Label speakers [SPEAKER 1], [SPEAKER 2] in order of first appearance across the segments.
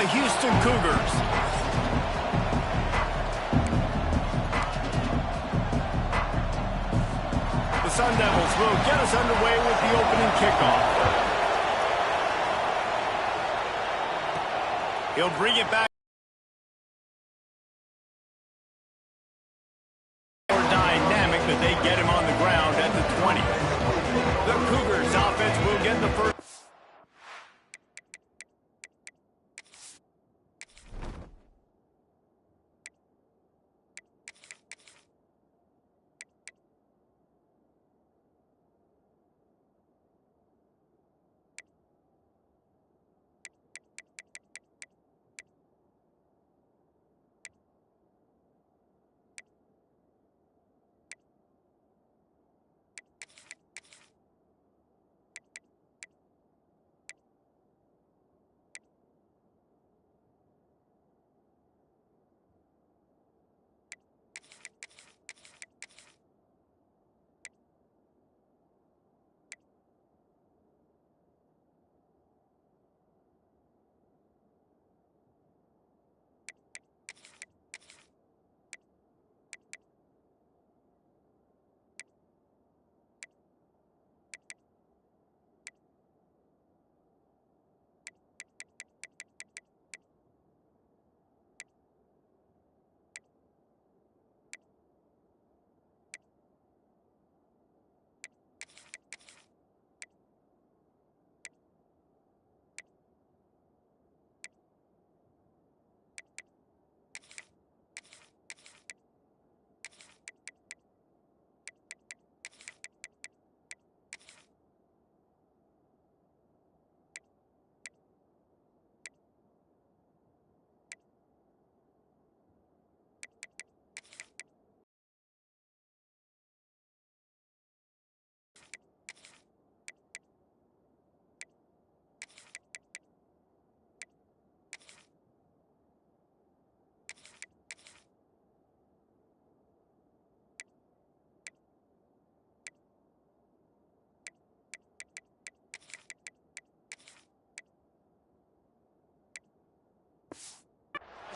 [SPEAKER 1] the Houston Cougars. The Sun Devils will get us underway with the opening kickoff. He'll bring it back. Dynamic that they get him on the ground at the 20. The Cougars offense will get the first.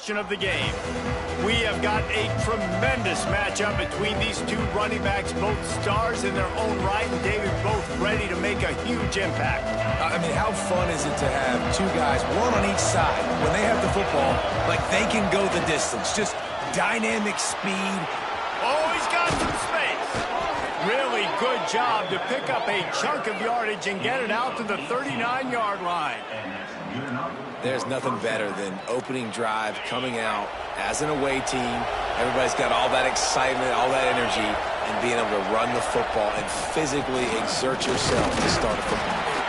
[SPEAKER 1] Of the game. We have got a tremendous matchup between these two running backs, both stars in their own right, and David, both ready to make a huge impact.
[SPEAKER 2] I mean, how fun is it to have two guys, one on each side, when they have the football, like they can go the distance, just dynamic speed.
[SPEAKER 1] Oh, he's got some space. Really good job to pick up a chunk of yardage and get it out to the 39-yard line.
[SPEAKER 2] There's nothing better than opening drive, coming out as an away team. Everybody's got all that excitement, all that energy, and being able to run the football and physically exert yourself to start a football game.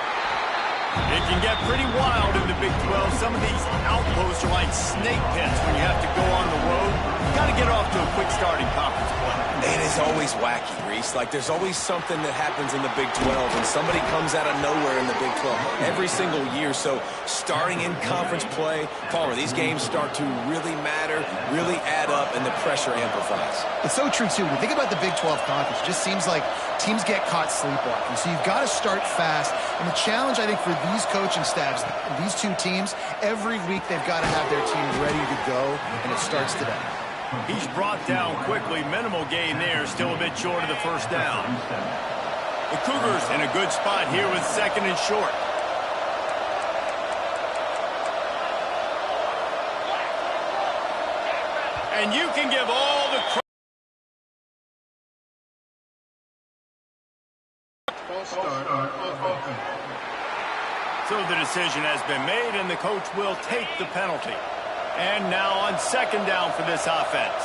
[SPEAKER 1] It can get pretty wild in the Big 12. Some of these outposts are like snake pits when you have to go on the road. You've got to get off to a quick start in conference play.
[SPEAKER 2] It is always wacky, Reese. Like, there's always something that happens in the Big 12, and somebody comes out of nowhere in the Big 12 every single year. So starting in conference play, Palmer, these games start to really matter, really add up, and the pressure amplifies.
[SPEAKER 3] It's so true, too. When you think about the Big 12 conference, it just seems like teams get caught sleepwalking. So you've got to start fast. And the challenge, I think, for these coaching staffs, these two teams, every week they've got to have their team ready to go, and it starts today.
[SPEAKER 1] He's brought down quickly. Minimal gain there. Still a bit short of the first down. The Cougars in a good spot here with second and short. And you can give all the credit. So the decision has been made, and the coach will take the penalty. And now on second down for this offense.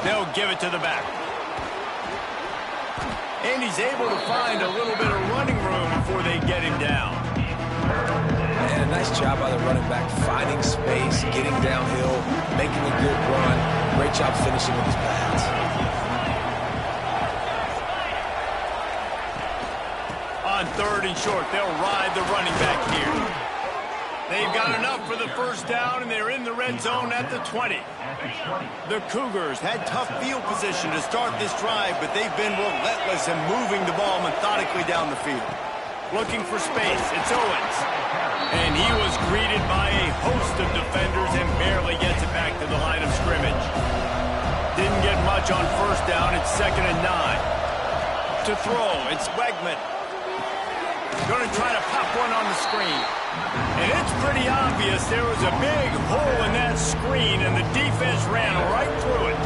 [SPEAKER 1] They'll give it to the back. And he's able to find a little bit of running room before they get him down.
[SPEAKER 2] And a nice job by the running back, finding space, getting downhill, making a good run. Great job finishing with his pads.
[SPEAKER 1] On third and short, they'll ride the running back here. They've got enough for the first down, and they're in the red zone at the 20. The Cougars had tough field position to start this drive, but they've been relentless in moving the ball methodically down the field. Looking for space. It's Owens. And he was greeted by a host of defenders and barely gets it back to the line of scrimmage. Didn't get much on first down. It's 2nd and 9. To throw, it's Wegman. Going to try to pop one on the screen. And it's pretty obvious there was a big hole in that screen, and the defense ran right through it.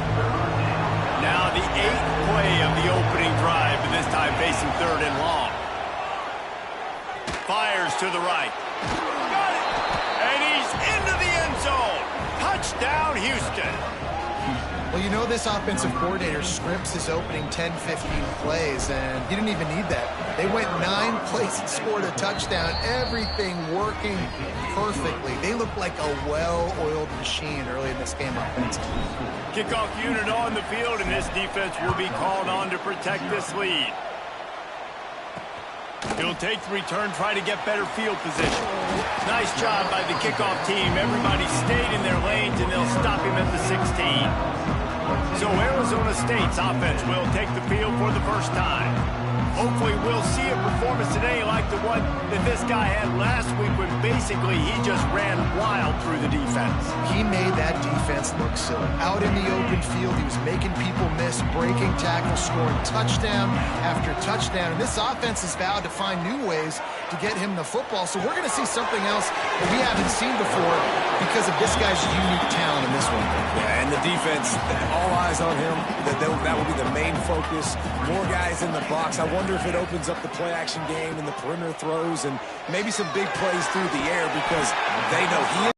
[SPEAKER 1] Now the 8th play of the opening drive, but this time facing 3rd and long. Fires to the right. Got it! And he's into the end zone. Touchdown, Houston.
[SPEAKER 3] Well, you know this offensive coordinator scripts his opening 10, 15 plays, and he didn't even need that. They went 9 plays and scored a touchdown, everything working perfectly. They look like a well-oiled machine early in this game offensively.
[SPEAKER 1] Kickoff unit on the field, and this defense will be called on to protect this lead. He'll take the return, try to get better field position. Nice job by the kickoff team. Everybody stayed in their lanes, and they'll stop him at the 16. So Arizona State's offense will take the field for the first time. Hopefully we'll see a performance today like the one that this guy had last week when basically he just ran wild through the defense.
[SPEAKER 3] He made that defense look silly. Out in the open field, he was making people miss, breaking tackles, scoring touchdown after touchdown. And this offense has vowed to find new ways to get him the football. So we're going to see something else that we haven't seen before because of this guy's unique talent in this one.
[SPEAKER 2] Yeah, and the defense, all eyes on him. That will be the main focus. More guys in the box. I wonder if it opens up the play-action game and the perimeter throws and maybe some big plays through the air because they know he is.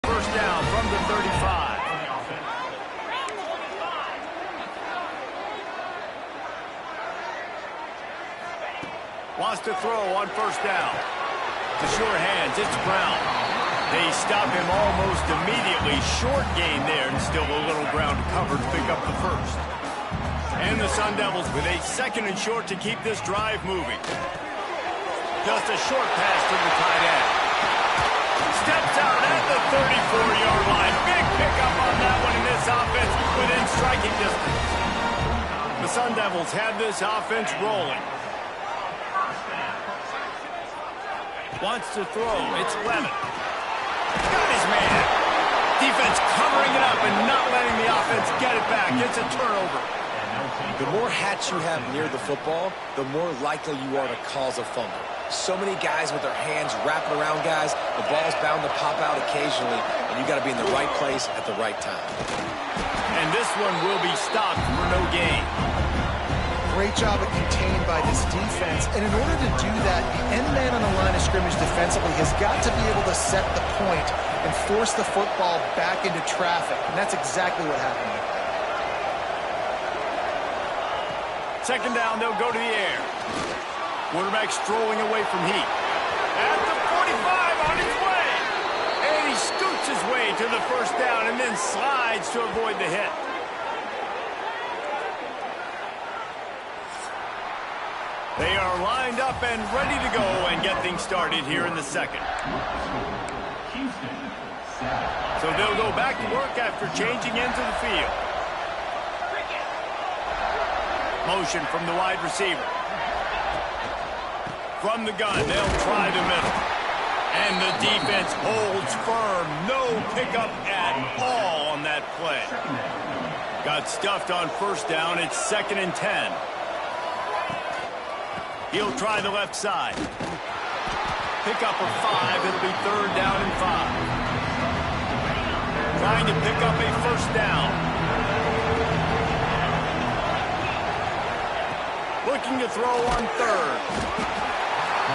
[SPEAKER 1] First down from the 35. Wants to throw on first down. To sure hands, it's Brown. They stop him almost immediately. Short gain there, and still a little ground to cover to pick up the first. And the Sun Devils with a 2nd and short to keep this drive moving. Just a short pass to the tight end. Steps out at the 34-yard line. Big pickup on that one in this offense within striking distance. The Sun Devils have this offense rolling. Wants to throw. It's Lemon. Got his man. Defense covering it up and not letting the offense get it back. It's a turnover.
[SPEAKER 2] The more hats you have near the football, the more likely you are to cause a fumble. So many guys with their hands wrapping around guys, the ball's bound to pop out occasionally, and you got to be in the right place at the right time.
[SPEAKER 1] And this one will be stopped for no gain.
[SPEAKER 3] Great job at contained by this defense. And in order to do that, the end man on the line of scrimmage defensively has got to be able to set the point and force the football back into traffic. And that's exactly what happened.
[SPEAKER 1] 2nd down, they'll go to the air. Quarterback strolling away from heat. At the 45 on his way. And he scoots his way to the first down and then slides to avoid the hit. They are lined up and ready to go and get things started here in the 2nd. So they'll go back to work after changing into the field. Motion from the wide receiver. From the gun, they'll try the middle. And the defense holds firm. No pickup at all on that play. Got stuffed on first down. It's 2nd and 10. He'll try the left side. Pick up a 5. It'll be 3rd down and 5. Trying to pick up a first down. Looking to throw on 3rd.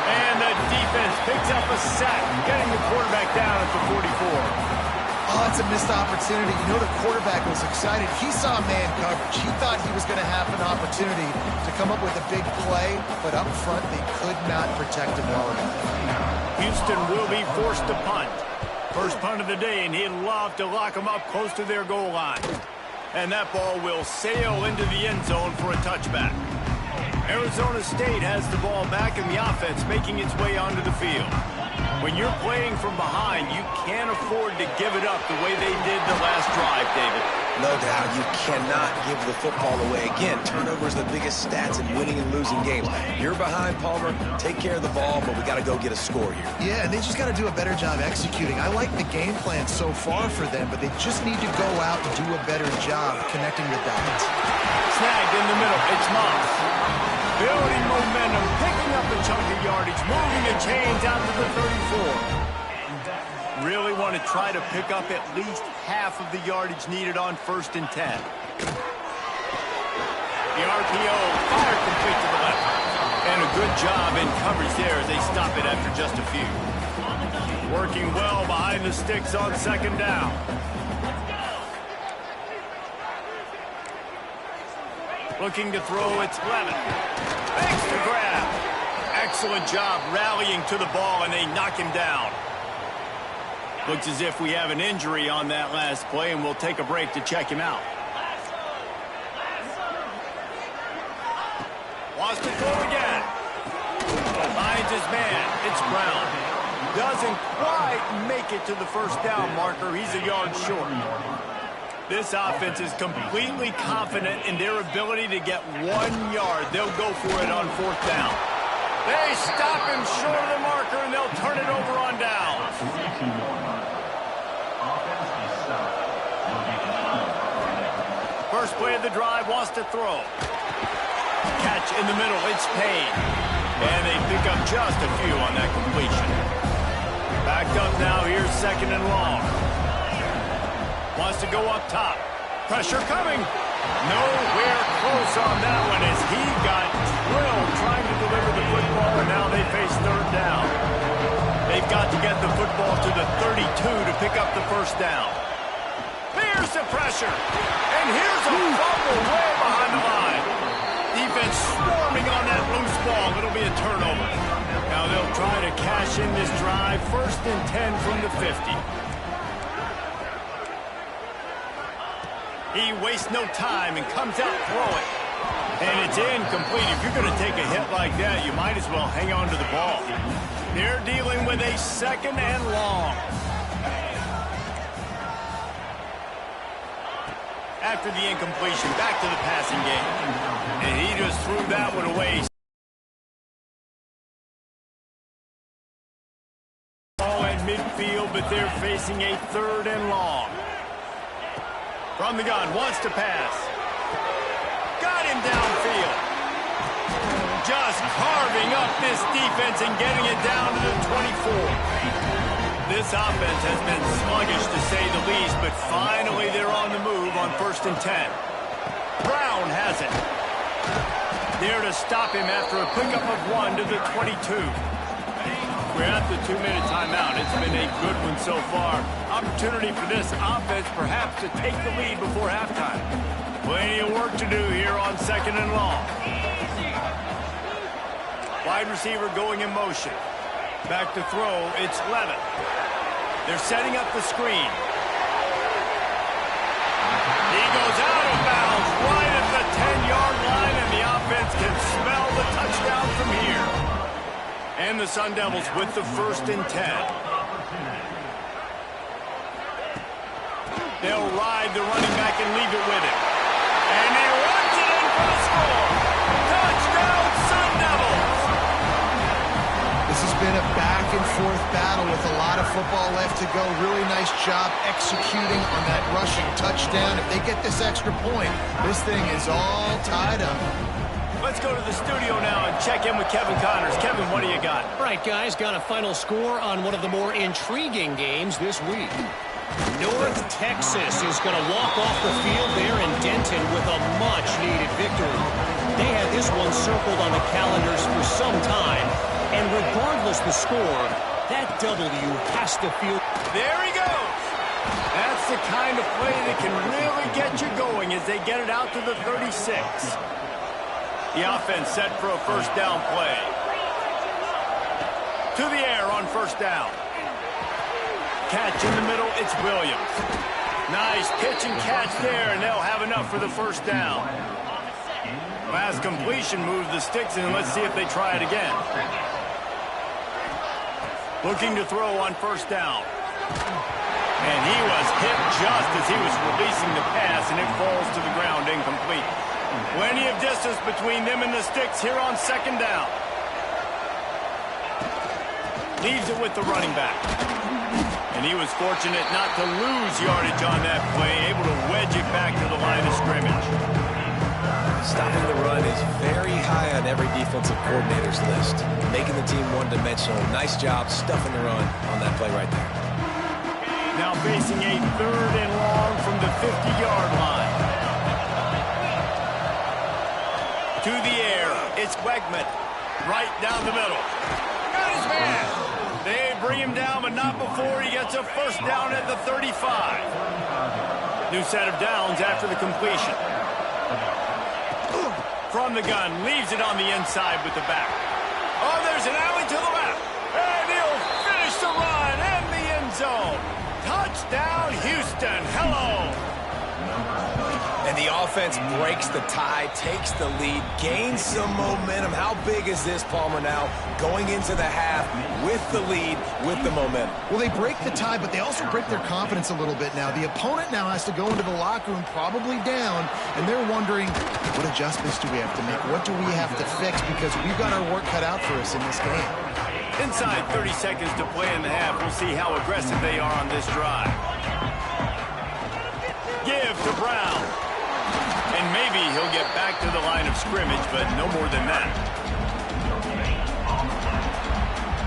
[SPEAKER 1] And the defense picks up a sack, getting the quarterback down at the 44.
[SPEAKER 3] Oh, it's a missed opportunity. You know the quarterback was excited. He saw man coverage. He thought he was going to have an opportunity to come up with a big play, but up front they could not protect him well enough.
[SPEAKER 1] Houston will be forced to punt. First punt of the day, and he'd love to lock them up close to their goal line. And that ball will sail into the end zone for a touchback. Arizona State has the ball back and the offense making its way onto the field. When you're playing from behind, you can't afford to give it up the way they did the last drive, David.
[SPEAKER 2] No doubt, you cannot give the football away. Again, turnovers are the biggest stats in winning and losing games. You're behind, Palmer. Take care of the ball, but we got to go get a score here.
[SPEAKER 3] Yeah, and they just got to do a better job executing. I like the game plan so far for them, but they just need to go out and do a better job connecting the dots.
[SPEAKER 1] Snagged in the middle. It's Moss. Building momentum, picking up a chunk of yardage, moving the chains out to the 34. Really want to try to pick up at least half of the yardage needed on 1st and 10. The RPO fired complete to the left. And a good job in coverage there as they stop it after just a few. Working well behind the sticks on 2nd down. Looking to throw, it's Levin. Thanks to grab. Excellent job rallying to the ball, and they knock him down. Looks as if we have an injury on that last play, and we'll take a break to check him out. Wants to throw again. Finds his man. It's Brown. Doesn't quite make it to the 1st down marker. He's a yard short. This offense is completely confident in their ability to get 1 yard. They'll go for it on 4th down. They stop him short of the marker, and they'll turn it over on down. First play of the drive, wants to throw. Catch in the middle, it's Payne. And they pick up just a few on that completion. Backed up now, here's 2nd and long. Wants to go up top. Pressure coming. Nowhere close on that one as he got drilled trying to deliver the football, and now they face 3rd down. They've got to get the football to the 32 to pick up the 1st down. Here's the pressure. And here's a fumble way behind the line. Defense swarming on that loose ball. It'll be a turnover. Now they'll try to cash in this drive. 1st and 10 from the 50. He wastes no time and comes out throwing. And it's incomplete. If you're going to take a hit like that, you might as well hang on to the ball. They're dealing with a 2nd and long. After the incompletion, back to the passing game. And he just threw that one away. Ball at midfield, but they're facing a 3rd and long. From the gun, wants to pass. Got him downfield. Just carving up this defense and getting it down to the 24. This offense has been sluggish to say the least, but finally they're on the move on 1st and 10. Brown has it. There to stop him after a pickup of 1 to the 22. We're at the 2-minute timeout. It's been a good one so far. Opportunity for this offense perhaps to take the lead before halftime. Plenty of work to do here on 2nd and long. Wide receiver going in motion. Back to throw, it's Levin. They're setting up the screen. He goes out of bounds right at the 10-yard line, and the offense can smell the touchdown from here. And the Sun Devils with the 1st and 10. They'll ride the running back and leave it with him. And he runs it in for the score. Touchdown, Sun Devils!
[SPEAKER 3] This has been a back-and-forth battle with a lot of football left to go. Really nice job executing on that rushing touchdown. If they get this extra point, this thing is all tied up.
[SPEAKER 1] Let's go to the studio now and check in with Kevin Connors. Kevin, what do you got?
[SPEAKER 4] All right, guys, got a final score on one of the more intriguing games this week. North Texas is going to walk off the field there in Denton with a much-needed victory. They had this one circled on the calendars for some time, and regardless the score, that W has to feel...
[SPEAKER 1] There he goes! That's the kind of play that can really get you going as they get it out to the 36. The offense set for a 1st down play. To the air on 1st down. Catch in the middle, it's Williams. Nice pitch and catch there, and they'll have enough for the 1st down. Last completion moves the sticks in, and let's see if they try it again. Looking to throw on 1st down. And he was hit just as he was releasing the pass, and it falls to the ground incomplete. Plenty of distance between them and the sticks here on second down. Leaves it with the running back. And he was fortunate not to lose yardage on that play, able to wedge it back to the line of scrimmage.
[SPEAKER 2] Stopping the run is very high on every defensive coordinator's list. Making the team one-dimensional. Nice job stuffing the run on that play right there.
[SPEAKER 1] Now facing a 3rd and long from the 50-yard line. To the air, it's Wegman. Right down the middle. Got his man. They bring him down, but not before he gets a first down at the 35. New set of downs after the completion. From the gun, leaves it on the inside with the back. Oh, there's an alley to the left. And he'll finish the run in the end zone. Touchdown, Houston. Hello.
[SPEAKER 2] And the offense breaks the tie, takes the lead, gains some momentum. How big is this, Palmer, now going into the half with the lead, with the momentum?
[SPEAKER 3] Well, they break the tie, but they also break their confidence a little bit now. The opponent now has to go into the locker room probably down, and they're wondering, what adjustments do we have to make? What do we have to fix? Because we've got our work cut out for us in this game.
[SPEAKER 1] Inside 30 seconds to play in the half. We'll see how aggressive they are on this drive. Give to Brown. And maybe he'll get back to the line of scrimmage, but no more than that.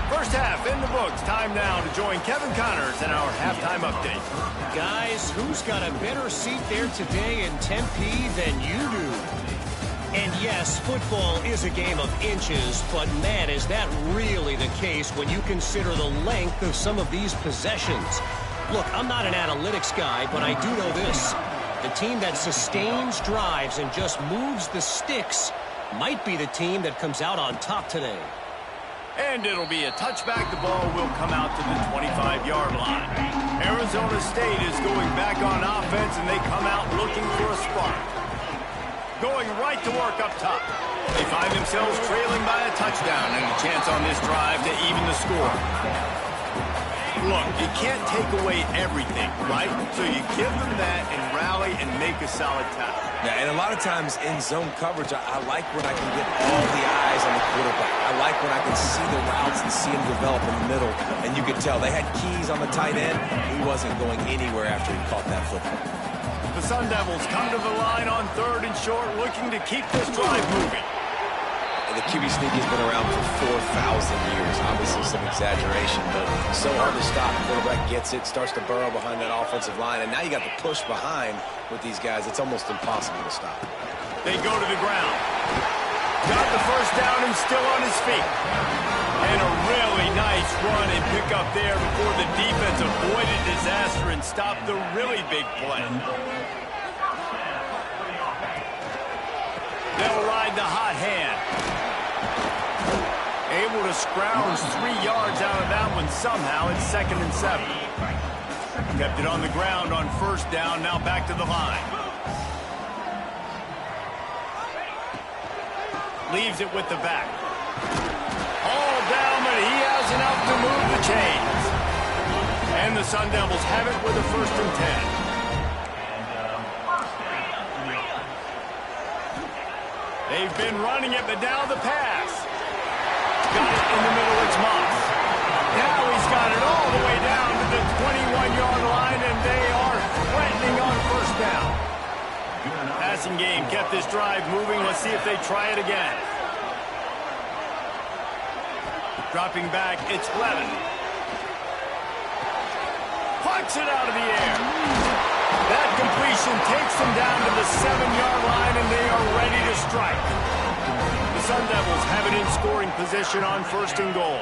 [SPEAKER 1] First half in the books. Time now to join Kevin Connors in our halftime update.
[SPEAKER 4] Guys, who's got a better seat there today in Tempe than you do? And yes, football is a game of inches, but man, is that really the case when you consider the length of some of these possessions. Look, I'm not an analytics guy, but I do know this. The team that sustains drives and just moves the sticks might be the team that comes out on top today.
[SPEAKER 1] And it'll be a touchback. The ball will come out to the 25-yard line. Arizona State is going back on offense, and they come out looking for a spark. Going right to work up top. They find themselves trailing by a touchdown and a chance on this drive to even the score. Look, you can't take away everything, right? So you give them that and rally and make a solid tackle.
[SPEAKER 2] Yeah, and a lot of times in zone coverage, I like when I can get all the eyes on the quarterback. I like when I can see the routes and see him develop in the middle. And you could tell they had keys on the tight end. He wasn't going anywhere after he caught that football.
[SPEAKER 1] The Sun Devils come to the line on 3rd and short, looking to keep this drive moving.
[SPEAKER 2] The QB sneak has been around for 4,000 years. Obviously some exaggeration, but so hard to stop. The quarterback gets it, starts to burrow behind that offensive line, and now you got the push behind with these guys. It's almost impossible to stop.
[SPEAKER 1] They go to the ground. Got the first down and still on his feet. And a really nice run and pick up there before the defense avoided disaster and stopped the really big play. They'll ride the hot hand. Able to scrounge 3 yards out of that one somehow. It's 2nd and 7. Kept it on the ground on first down. Now back to the line. Leaves it with the back. All down, but he has enough to move the chains. And the Sun Devils have it with a 1st and 10. They've been running it, but now the pass. Got it in the middle, it's Moss. Now he's got it all the way down to the 21-yard line, and they are threatening on first down. Passing game kept this drive moving. Let's see if they try it again. Dropping back, it's Levin. Plucks it out of the air. That completion takes them down to the 7-yard line, and they are ready to strike. The Sun Devils have it in scoring position on 1st and goal.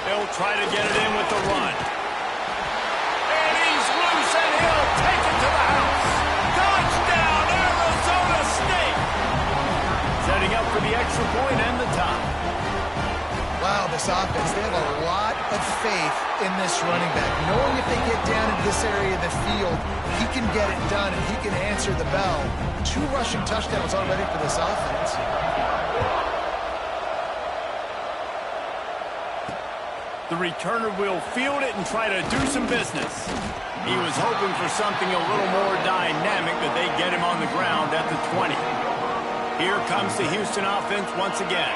[SPEAKER 1] They'll try to get it in with the run. And he's loose, and he'll take it to the house. Touchdown, Arizona State! Setting up for the extra point and the tie.
[SPEAKER 3] Wow, this offense, they have a lot of faith in this running back. Knowing if they get down into this area of the field, he can get it done and he can answer the bell. 2 rushing touchdowns already for this offense.
[SPEAKER 1] The returner will field it and try to do some business. He was hoping for something a little more dynamic, but they get him on the ground at the 20. Here comes the Houston offense once again.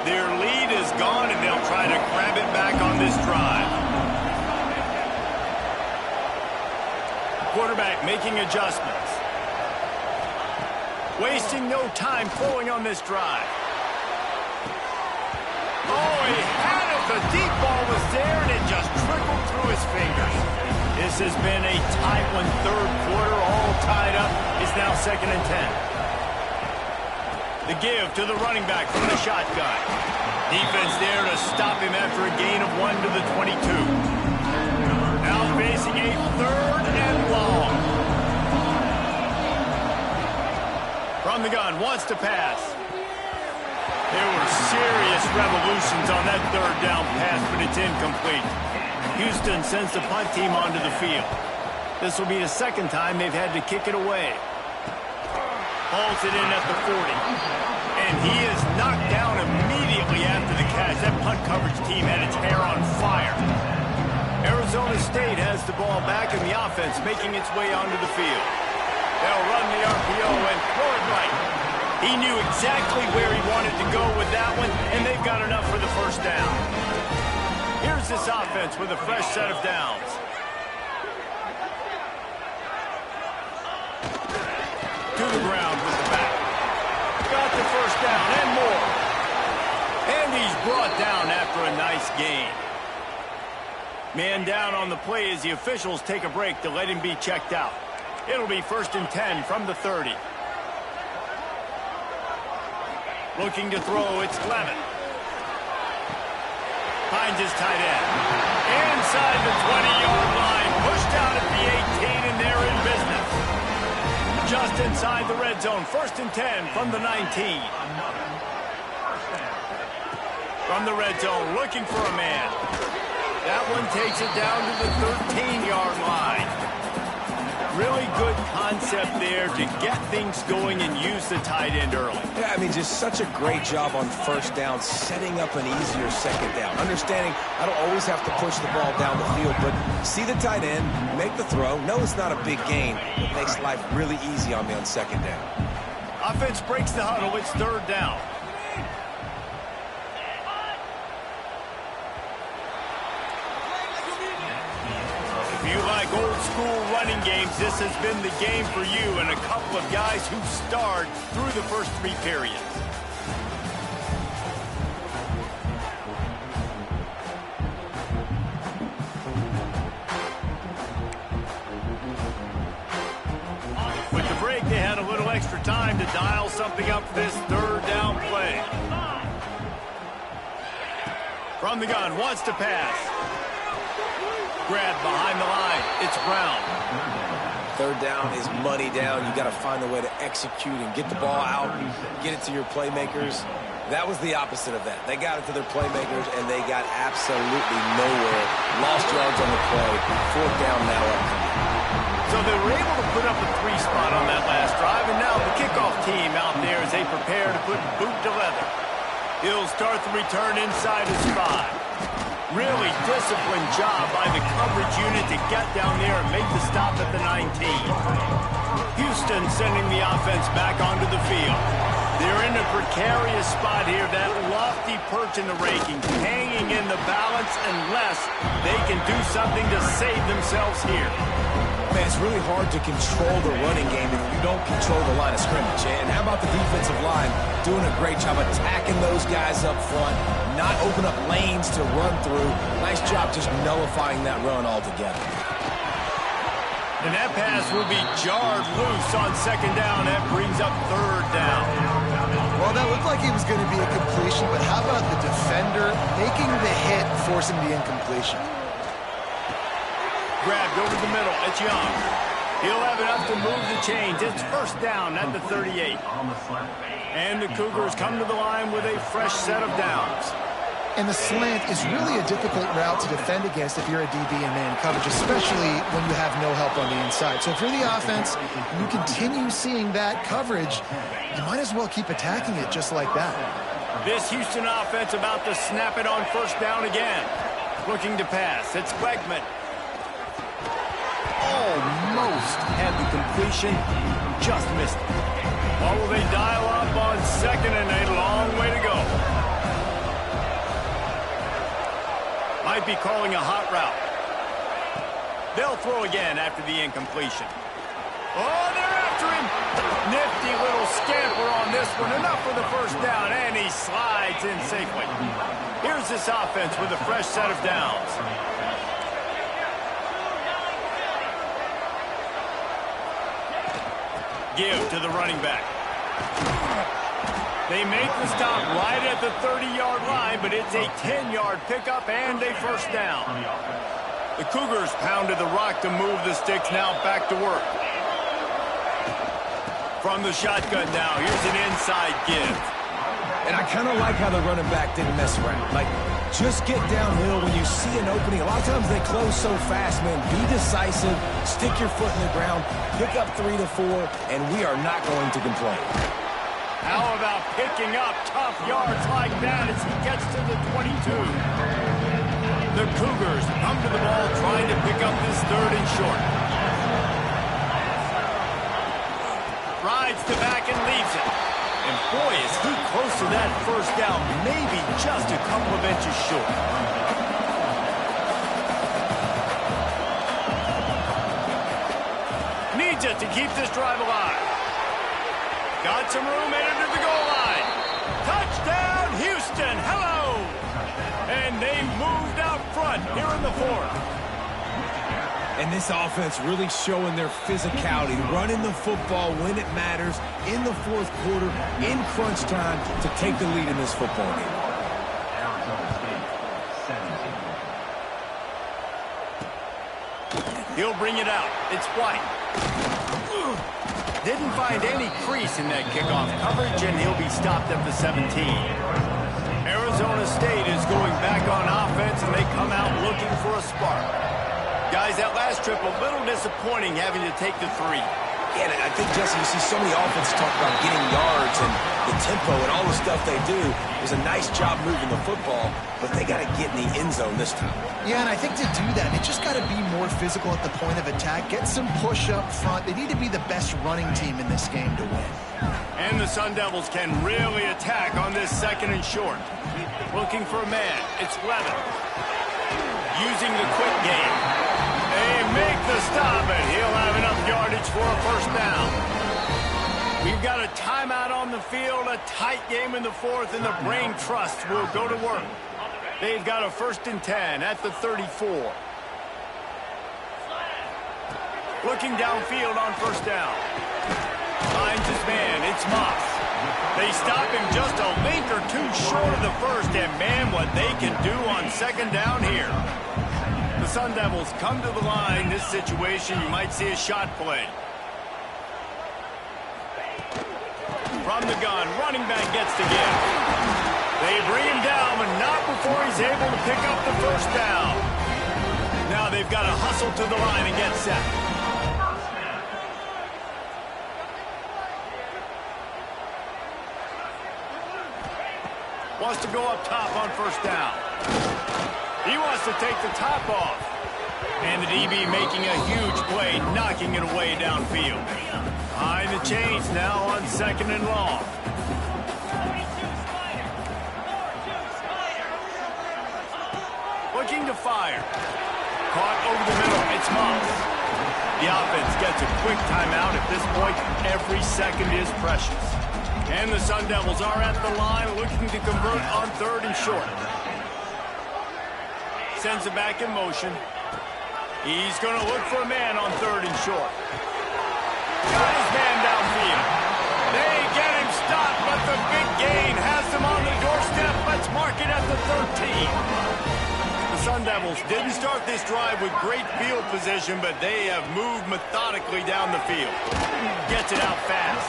[SPEAKER 1] Their lead is gone, and they'll try to grab it back on this drive. Quarterback making adjustments. Wasting no time throwing on this drive. Oh, he had it. The deep ball was there, and it just trickled through his fingers. This has been a tight one. Third quarter, all tied up. It's now 2nd and 10. The give to the running back from the shotgun. Defense there to stop him after a gain of 1 to the 22. Now facing a 3rd and long. From the gun, wants to pass. There were serious revolutions on that 3rd down pass, but it's incomplete. Houston sends the punt team onto the field. This will be the 2nd time they've had to kick it away. Hauls it in at the 40. And he is knocked down immediately after the catch. That punt coverage team had its hair on fire. Arizona State has the ball back, and the offense making its way onto the field. They'll run the RPO and throw it right. He knew exactly where he wanted to go with that one, and they've got enough for the 1st down. Here's this offense with a fresh set of downs. To the ground with the back. Got the 1st down and more. And he's brought down after a nice gain. Man down on the play as the officials take a break to let him be checked out. It'll be 1st and 10 from the 30. Looking to throw, it's Clement. Finds his tight end. Inside the 20-yard line. Pushed out at the 18, and they're in business. Just inside the red zone. 1st and 10 from the 19. From the red zone, looking for a man. That one takes it down to the 13-yard line. Really good concept there to get things going and use the tight end early.
[SPEAKER 2] Yeah, I mean, just such a great job on 1st down, setting up an easier 2nd down. Understanding I don't always have to push the ball down the field, but see the tight end, make the throw. No, it's not a big gain. It makes life really easy on me on 2nd down.
[SPEAKER 1] Offense breaks the huddle. It's 3rd down. If you like old school running games, this has been the game for you and a couple of guys who starred through the first 3 periods. With the break, they had a little extra time to dial something up this 3rd down play. From the gun, wants to pass. Grab behind the line. It's Brown.
[SPEAKER 2] 3rd down is money down. You got to find a way to execute and get the ball out, get it to your playmakers. That was the opposite of that. They got it to their playmakers, and they got absolutely nowhere. Lost yards on the play. 4th down now upcoming.
[SPEAKER 1] So they were able to put up a 3 spot on that last drive, and now the kickoff team out there as they prepare to put boot to leather. He'll start the return inside his 5. Really disciplined job by the coverage unit to get down there and make the stop at the 19. Houston sending the offense back onto the field. They're in a precarious spot here, that lofty perch in the rankings, hanging in the balance unless they can do something to save themselves here.
[SPEAKER 2] Man, it's really hard to control the running game if you don't control the line of scrimmage. And how about the defensive line doing a great job attacking those guys up front, not open up lanes to run through. Nice job just nullifying that run altogether.
[SPEAKER 1] And that pass will be jarred loose on 2nd down. That brings up 3rd down.
[SPEAKER 3] Well, that looked like it was going to be a completion, but how about the defender making the hit, forcing the incompletion?
[SPEAKER 1] Grabbed over the middle. It's Young. He'll have enough to move the chains. It's 1st down at the 38. And the Cougars come to the line with a fresh set of downs.
[SPEAKER 3] And the slant is really a difficult route to defend against if you're a DB in man coverage, especially when you have no help on the inside. So if you're the offense, you continue seeing that coverage, you might as well keep attacking it just like that.
[SPEAKER 1] This Houston offense about to snap it on 1st down again. Looking to pass. It's Wegman. Almost had the completion. Just missed it. Or will they dial up on second and a long way to go? Might be calling a hot route. They'll throw again after the incompletion. Oh, they're after him. Nifty little scamper on this one. Enough for the first down, and he slides in safely. Here's this offense with a fresh set of downs. Give to the running back. They make the stop right at the 30-yard line, but it's a 10-yard pickup and a first down. The Cougars pounded the rock to move the sticks, now back to work. From the shotgun now, here's an inside give.
[SPEAKER 2] And I kind of like how the running back didn't mess around. Like, just get downhill when you see an opening. A lot of times they close so fast, man. Be decisive, stick your foot in the ground, pick up 3 to 4, and we are not going to complain.
[SPEAKER 1] How about picking up tough yards like that as he gets to the 22? The Cougars come to the ball trying to pick up this 3rd and short. Rides to back and leaves it. And boy, is he close to that first down, maybe just a couple of inches short. Needs it to keep this drive alive. Got some room headed to the goal line. Touchdown, Houston. Hello. And they moved out front here in the 4th.
[SPEAKER 2] And this offense really showing their physicality, running the football when it matters, in the 4th quarter, in crunch time, to take the lead in this football game.
[SPEAKER 1] He'll bring it out. It's White. Didn't find any crease in that kickoff coverage, and he'll be stopped at the 17. Arizona State is going back on offense, and they come out looking for a spark. Guys, that last trip, a little disappointing having to take the 3.
[SPEAKER 2] Yeah, and I think, Jesse, you see so many offenses talk about getting yards and the tempo and all the stuff they do. It was a nice job moving the football, but they got to get in the end zone this time.
[SPEAKER 3] Yeah, and I think to do that, it just got to be more physical at the point of attack. Get some push up front. They need to be the best running team in this game to win.
[SPEAKER 1] And the Sun Devils can really attack on this 2nd and short. Looking for a man. It's Levin. Using the quick game. They make the stop, and he'll have enough yardage for a first down. We've got a timeout on the field, a tight game in the 4th, and the Brain Trust will go to work. They've got a 1st and 10 at the 34. Looking downfield on first down. Finds his man. It's Moss. They stop him just a link or two short of the first, and man, what they can do on 2nd down here. The Sun Devils come to the line. This situation, you might see a shot play. From the gun, running back gets to give. They bring him down, but not before he's able to pick up the first down. Now they've got to hustle to the line and get set. Wants to go up top on first down. He wants to take the top off. And the DB making a huge play, knocking it away downfield. Behind the chains now on 2nd and long. Looking to fire. Caught over the middle. It's Moss. The offense gets a quick timeout. At this point, every second is precious. And the Sun Devils are at the line looking to convert on 3rd and short. Sends it back in motion. He's going to look for a man on 3rd and short. Got his man downfield. They get him stopped, but the big gain has him on the doorstep. Let's mark it at the 13. The Sun Devils didn't start this drive with great field position, but they have moved methodically down the field. Gets it out fast.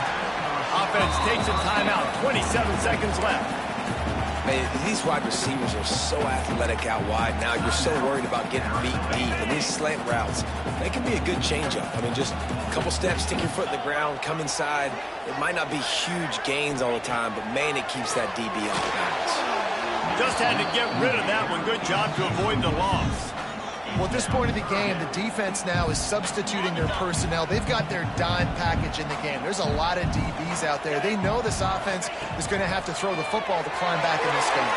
[SPEAKER 1] Offense takes a timeout. 27 seconds left.
[SPEAKER 2] Man, these wide receivers are so athletic out wide now. You're so worried about getting beat deep. And these slant routes, they can be a good changeup. I mean, just a couple steps, stick your foot in the ground, come inside. It might not be huge gains all the time, but, man, it keeps that DB off balance.
[SPEAKER 1] Just had to get rid of that one. Good job to avoid the loss.
[SPEAKER 3] Well, at this point of the game, the defense now is substituting their personnel. They've got their dime package in the game. There's a lot of DBs out there. They know this offense is going to have to throw the football to climb back in this game.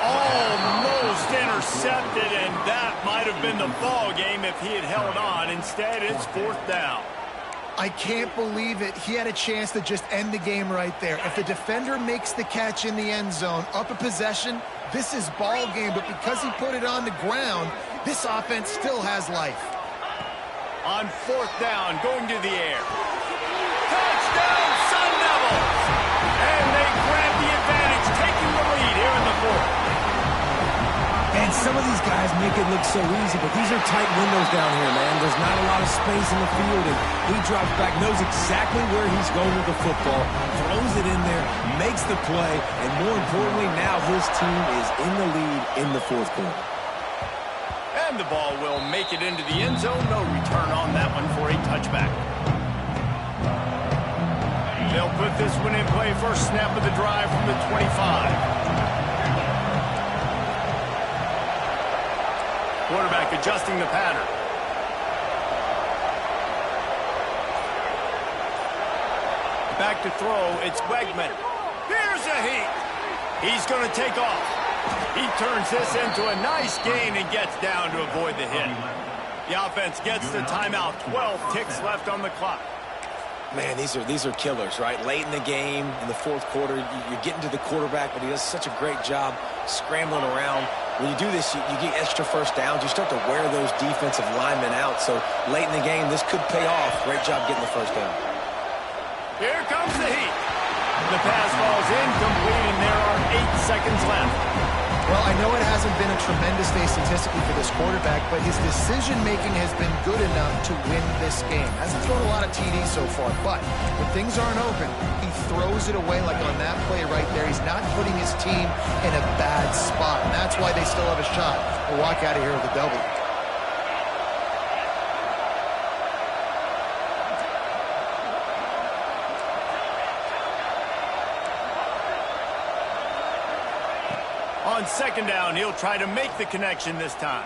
[SPEAKER 1] Almost intercepted, and that might have been the ball game if he had held on. Instead, it's 4th down.
[SPEAKER 3] I can't believe it. He had a chance to just end the game right there. If the defender makes the catch in the end zone, up a possession, this is ball game. But because he put it on the ground, this offense still has life.
[SPEAKER 1] On 4th down, going to the air. Touchdown, Sun Devils! And they grab the advantage, taking the lead here in the 4th.
[SPEAKER 2] And some of these guys make it look so easy, but these are tight windows down here, man. There's not a lot of space in the field, and he drops back, knows exactly where he's going with the football, throws it in there, makes the play, and more importantly, now his team is in the lead in the 4th quarter.
[SPEAKER 1] And the ball will make it into the end zone. No return on that one for a touchback. They'll put this one in play. First snap of the drive from the 25. Quarterback adjusting the pattern. Back to throw. It's Wegman. Here's a heat. He's going to take off. He turns this into a nice gain and gets down to avoid the hit. The offense gets the timeout. 12 ticks left on the clock.
[SPEAKER 2] Man, these are killers, right? Late in the game, in the 4th quarter, you're getting to the quarterback, but he does such a great job scrambling around. When you do this, you get extra first downs. You start to wear those defensive linemen out. So late in the game, this could pay off. Great job getting the first down.
[SPEAKER 1] Here comes the heat. The pass falls incomplete, and there are 8 seconds left.
[SPEAKER 3] Well, I know it hasn't been a tremendous day statistically for this quarterback, but his decision-making has been good enough to win this game. Hasn't thrown a lot of TDs so far, but when things aren't open, he throws it away like on that play right there. He's not putting his team in a bad spot, and that's why they still have a shot to walk out of here with a W.
[SPEAKER 1] On 2nd down, he'll try to make the connection this time.